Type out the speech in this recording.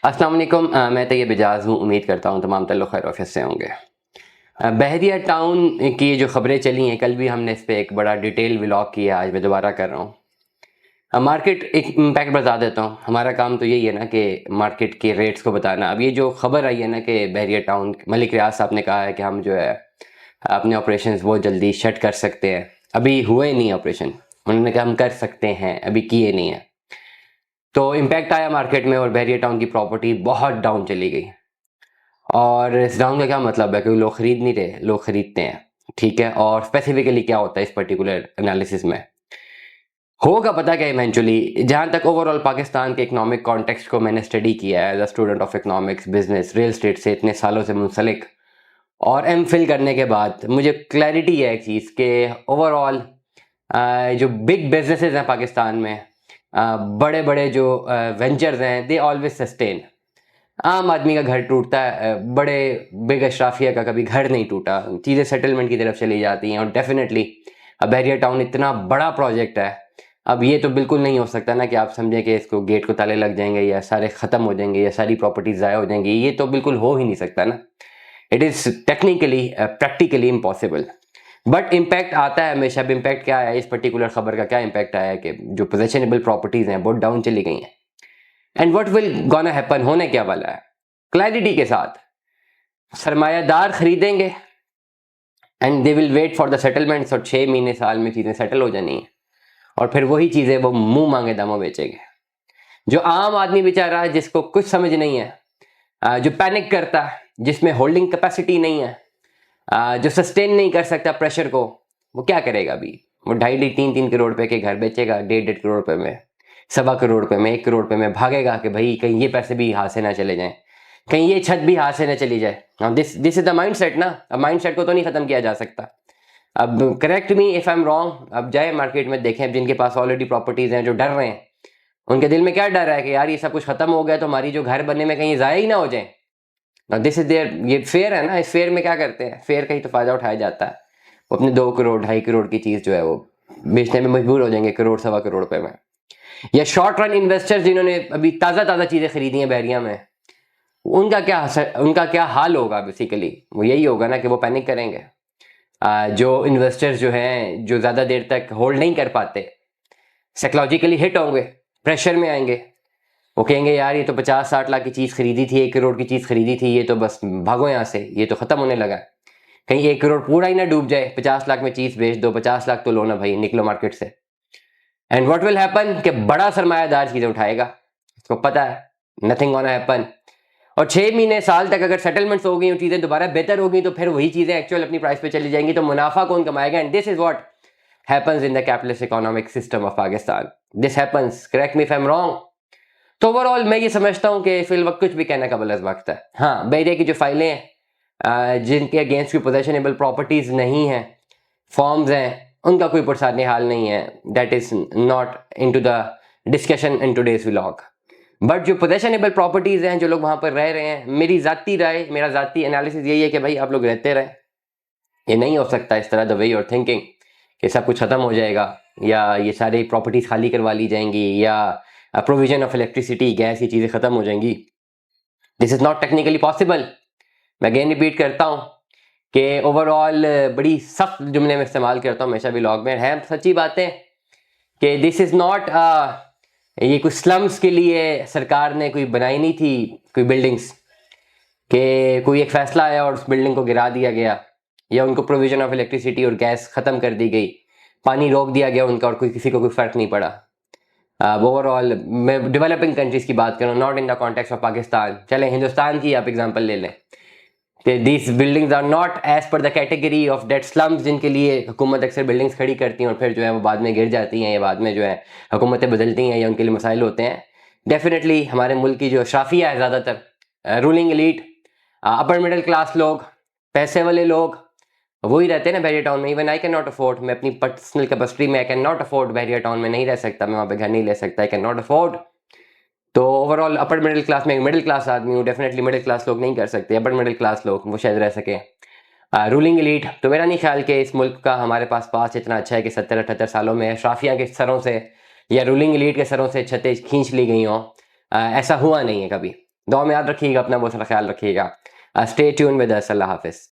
السلام علیکم، میں طیب اجاز ہوں. امید کرتا ہوں تمام تعلق خیر و عافیت سے ہوں گے. بحریہ ٹاؤن کی جو خبریں چلی ہیں، کل بھی ہم نے اس پہ ایک بڑا ڈیٹیل ولاگ کیا، آج میں دوبارہ کر رہا ہوں. مارکیٹ ایک امپیکٹ بتا دیتا ہوں. ہمارا کام تو یہی ہے نا کہ مارکیٹ کے ریٹس کو بتانا. اب یہ جو خبر آئی ہے نا کہ بحریہ ٹاؤن ملک ریاض صاحب نے کہا ہے کہ ہم جو ہے اپنے آپریشنز بہت جلدی شٹ کر سکتے ہیں. ابھی ہوئے نہیں آپریشن، انہوں نے کہا ہم کر سکتے ہیں، ابھی کیے نہیں ہیں. تو امپیکٹ آیا مارکیٹ میں اور بحریہ ٹاؤن کی پراپرٹی بہت ڈاؤن چلی گئی. اور اس ڈاؤن کا کیا مطلب ہے کہ لوگ خرید نہیں رہے، لوگ خریدتے ہیں. ٹھیک ہے، اور اسپیسیفکلی کیا ہوتا ہے اس پرٹیکولر انالیسس میں ہوگا پتہ کہ ایونچولی جہاں تک اوور آل پاکستان کے اکنامک کانٹیکسٹ کو میں نے اسٹڈی کیا ہے as a student of economics, business, real estate سے اتنے سالوں سے منسلک، اور ایم فل کرنے کے بعد مجھے کلیئرٹی ہے ایک چیز کہ اوور آل جو بگ بزنسز ہیں پاکستان میں، بڑے بڑے جو وینچرز ہیں، دے آلویز سسٹین. عام آدمی کا گھر ٹوٹتا ہے، بڑے بگ اشرافیہ کا کبھی گھر نہیں ٹوٹا، چیزیں سیٹلمنٹ کی طرف چلی جاتی ہیں. اور ڈیفینیٹلی بحریہ ٹاؤن اتنا بڑا پروجیکٹ ہے، اب یہ تو بالکل نہیں ہو سکتا نا کہ آپ سمجھیں کہ اس کو گیٹ کو تالے لگ جائیں گے یا سارے ختم ہو جائیں گے یا ساری پراپرٹیز ضائع ہو جائیں گی. یہ تو بالکل ہو ہی نہیں سکتا نا. It is technically practically impossible. But impact آتا ہے ہمیشہ. اب امپیکٹ کیا ہے، اس پرٹیکولر خبر کا کیا امپیکٹ آیا ہے کہ جو پوزیشنیبل پراپرٹیز ہیں بہت ڈاؤن چلی گئی ہیں. And what will gonna happen, ہونے کیا والا ہے کلیئرٹی کے ساتھ. سرمایہ دار خریدیں گے and they will wait for the settlements, اور 6 مہینے سال میں چیزیں سیٹل ہو جانی ہیں، اور پھر وہی چیزیں وہ منہ مانگے داموں بیچیں گے. جو عام آدمی بیچارہ جس کو کچھ سمجھ نہیں ہے، جو پینک کرتا ہے، جس میں ہولڈنگ کیپیسٹی نہیں ہے، جو سسٹین نہیں کر سکتا پریشر کو، وہ کیا کرے گا ابھی؟ وہ 2.5-3 کروڑ روپے کے گھر بیچے گا 1.5 کروڑ روپے میں، 1.25 کروڑ روپے میں، 1 کروڑ روپے میں بھاگے گا کہ بھائی کہیں یہ پیسے بھی ہاتھ سے نہ چلے جائیں، کہیں یہ چھت بھی ہاتھ سے نہ چلی جائے. دس از دا مائنڈ سیٹ نا. اب مائنڈ سیٹ کو تو نہیں ختم کیا جا سکتا. اب کریکٹ می اف آئی ایم رانگ. اب جائیں مارکیٹ میں دیکھیں، جن کے پاس آلریڈی پراپرٹیز ہیں، جو ڈر رہے ہیں، ان کے دل میں کیا ڈر ہے کہ یار یہ سب کچھ ختم ہو گیا تو ہماری جو گھر بننے میں کہیں ضائع ہی نہ ہو جائیں. دس از دیئر. یہ فیئر ہے نا. اس فیئر میں کیا کرتے ہیں، فیئر کا ہی تو فائدہ اٹھایا جاتا ہے. وہ اپنے 2 کروڑ 2.5 کروڑ کی چیز جو ہے وہ بیچنے میں مجبور ہو جائیں گے 1 کروڑ 1.25 کروڑ روپے میں. یا شارٹ رن انویسٹر جنہوں نے ابھی تازہ چیزیں خریدی ہیں بحریہ میں، ان کا کیا حال ہوگا؟ بیسیکلی وہ یہی ہوگا نا کہ وہ پینک کریں گے. جو انویسٹرز جو ہیں، جو زیادہ دیر تک ہولڈ نہیں کر پاتے، سائیکلوجیکلی ہٹ ہوں گے، پریشر میں آئیں گے. وہ کہیں گے یار یہ تو 50-60 لاکھ کی چیز خریدی تھی، 1 کروڑ کی چیز خریدی تھی، یہ تو بس بھاگو یہاں سے، یہ تو ختم ہونے لگا. کہیں 1 کروڑ پورا ہی نہ ڈوب جائے، 50 لاکھ میں چیز بیچ دو، 50 لاکھ تو لو نا بھائی، نکلو مارکیٹ سے. اینڈ واٹ ول ہیپن کہ بڑا سرمایہ دار چیزیں اٹھائے گا، اس کو پتہ ہے نتھنگ گونا ہیپن. اور 6 مہینے سال تک اگر سیٹلمنٹس ہو گئی اور چیزیں دوبارہ بہتر ہو گئی تو پھر وہی چیزیں ایکچوئل اپنی پرائس پہ چلی جائیں گی، تو منافع کون کمائے گا؟ And this is what happens in the capitalist economic system of Pakistan. This happens, correct me if I'm ایم رانگ. تو اوور آل میں یہ سمجھتا ہوں کہ فی الوقت کچھ بھی کہنا قبل از وقت ہے. ہاں، بحریہ کی جو فائلیں ہیں جن کے اگینسٹ کوئی پوزیشنیبل پراپرٹیز نہیں ہیں، فارمز ہیں، ان کا کوئی پرسانی حال نہیں ہے. That is not into the discussion in today's vlog. But جو پوزیشنیبل پراپرٹیز ہیں، جو لوگ وہاں پر رہ رہے ہیں، میری ذاتی رائے، میرا ذاتی انالیسس یہی ہے کہ بھائی آپ لوگ رہتے رہیں. یہ نہیں ہو سکتا اس طرح دا وے یو آر تھنکنگ کہ سب کچھ ختم ہو جائے گا، یا یہ ساری پراپرٹیز خالی کروا لی جائیں گی، یا پروویژن آف الیکٹریسٹی، گیس، یہ چیزیں ختم ہو جائیں گی. دس از ناٹ ٹیکنیکلی پاسبل. میں اگین ریپیٹ کرتا ہوں کہ اوور آل بڑی سخت جملے میں استعمال کرتا ہوں ہمیشہ بھی لاگ میں، ہے سچی باتیں کہ دس از ناٹ یہ کوئی سلمز کے لیے سرکار نے کوئی بنائی نہیں تھی کوئی بلڈنگس، کہ کوئی ایک فیصلہ آیا اور اس بلڈنگ کو گرا دیا گیا، یا ان کو پروویژن آف الیکٹریسٹی اور گیس ختم کر دی گئی، پانی روک دیا گیا ان کا، اور کسی کو کوئی فرق نہیں پڑا. اوور آل میں ڈیولپنگ کنٹریز کی بات کروں، not in the context of Pakistan. چلیں ہندوستان کی آپ اگزامپل لے لیں کہ these buildings are not as per the category of that slums, جن کے لیے حکومت اکثر بلڈنگس کھڑی کرتی ہیں اور پھر جو ہے وہ بعد میں گر جاتی ہیں، یا بعد میں جو ہے حکومتیں بدلتی ہیں، یا ان کے لیے مسائل ہوتے ہیں. ڈیفینیٹلی ہمارے ملک کی جو اشرافیہ ہے، زیادہ تر ruling elite, upper middle class لوگ، پیسے والے لوگ، وہی رہتے ہیں نا بحریہ ٹاؤن میں. Even I can not afford, میں اپنی پرسنل کیپیسٹی میں آئی کین ناٹ افورڈ بحریہ ٹاؤن میں نہیں رہ سکتا، میں وہاں پہ گھر نہیں لے سکتا، آئی کین ناٹ افورڈ. تو اوور آل اپر مڈل کلاس میں ایک مڈل کلاس آدمی ہوں. ڈیفینیٹلی مڈل کلاس لوگ نہیں کر سکتے، اپر مڈل کلاس لوگ وہ شاید رہ سکیں. رولنگ ایلیٹ تو میرا نہیں خیال کہ اس ملک کا ہمارے پاس اتنا اچھا ہے کہ 70-78 سالوں میں اشرافیہ کے سروں سے یا رولنگ ایلیٹ کے سروں سے چھتیں کھینچ لی گئی ہوں. ایسا ہوا نہیں ہے کبھی. دعا میں یاد رکھیے گا اپنا، بہت سارا خیال رکھیے گا. Stay tuned with us. اللہ حافظ.